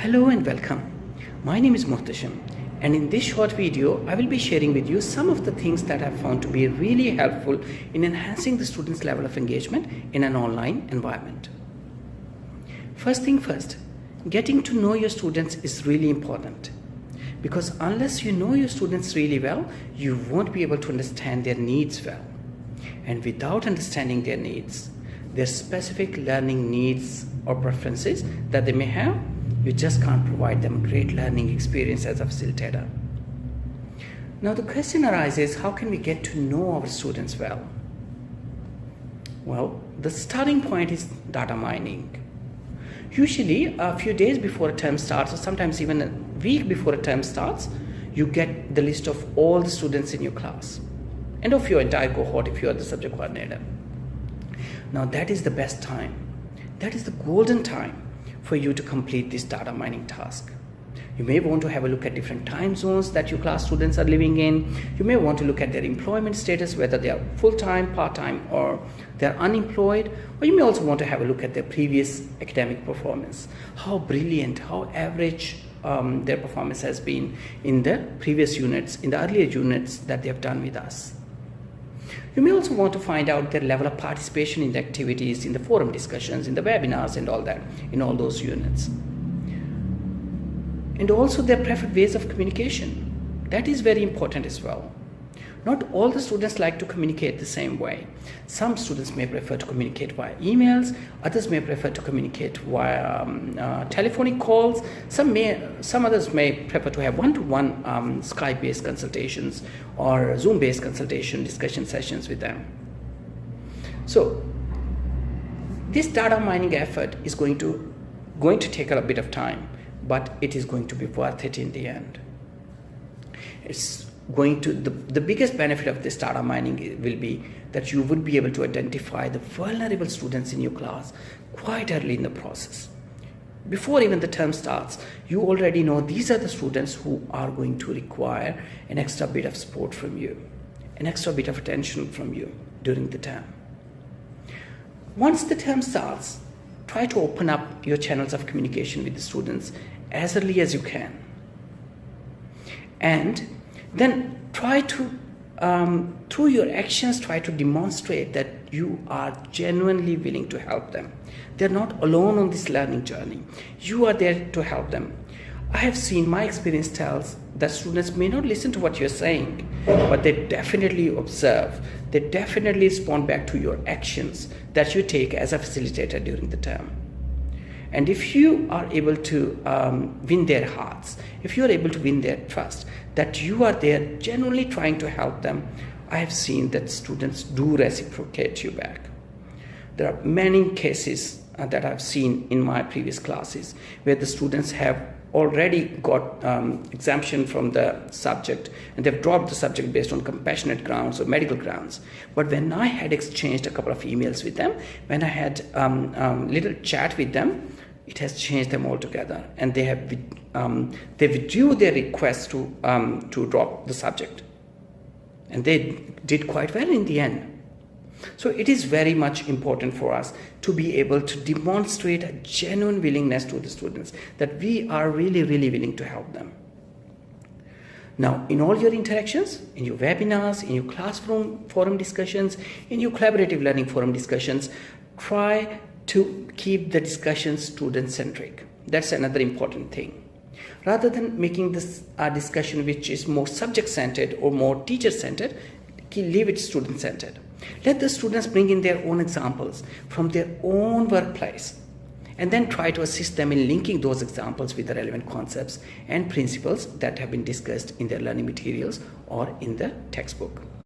Hello and welcome. My name is Muhtasham, and in this short video I will be sharing with you some of the things that I found to be really helpful in enhancing the students' level of engagement in an online environment. First thing first, getting to know your students is really important, because unless you know your students really well, you won't be able to understand their needs well. And without understanding their needs, their specific learning needs or preferences that they may have, you just can't provide them a great learning experience as a facilitator. Now the question arises, how can we get to know our students well? Well, the starting point is data mining. Usually a few days before a term starts, or sometimes even a week before a term starts, you get the list of all the students in your class and of your entire cohort if you are the subject coordinator. Now that is the best time. That is the golden time for you to complete this data mining task. You may want to have a look at different time zones that your class students are living in. You may want to look at their employment status, whether they are full-time, part-time, or they're unemployed. Or you may also want to have a look at their previous academic performance. How brilliant, how average their performance has been in the previous units, in the earlier units that they have done with us. You may also want to find out their level of participation in the activities, in the forum discussions, in the webinars and all that, in all those units. And also their preferred ways of communication. That is very important as well. Not all the students like to communicate the same way. Some students may prefer to communicate via emails, others may prefer to communicate via telephonic calls, some others may prefer to have one-to-one Skype-based consultations or Zoom-based consultation discussion sessions with them. So this data mining effort is going to take a bit of time, but it is going to be worth it in the end. The biggest benefit of this data mining will be that you would be able to identify the vulnerable students in your class quite early in the process. Before even the term starts, you already know these are the students who are going to require an extra bit of support from you, an extra bit of attention from you during the term. Once the term starts, try to open up your channels of communication with the students as early as you can. And then try to, through your actions, try to demonstrate that you are genuinely willing to help them. They're not alone on this learning journey. You are there to help them. I have seen, my experience tells that students may not listen to what you're saying, but they definitely observe. They definitely respond back to your actions that you take as a facilitator during the term. And if you are able to win their hearts, if you are able to win their trust, that you are there genuinely trying to help them, I have seen that students do reciprocate you back. There are many cases that I've seen in my previous classes where the students have already got exemption from the subject and they've dropped the subject based on compassionate grounds or medical grounds. But when I had exchanged a couple of emails with them, when I had little chat with them, it has changed them altogether, and they withdrew their request to drop the subject, and they did quite well in the end. So it is very much important for us to be able to demonstrate a genuine willingness to the students, that we are really, really willing to help them. Now, in all your interactions, in your webinars, in your classroom forum discussions, in your collaborative learning forum discussions, try to keep the discussion student-centric. That's another important thing. Rather than making this a discussion which is more subject-centered or more teacher-centered, leave it student-centered. Let the students bring in their own examples from their own workplace, and then try to assist them in linking those examples with the relevant concepts and principles that have been discussed in their learning materials or in the textbook.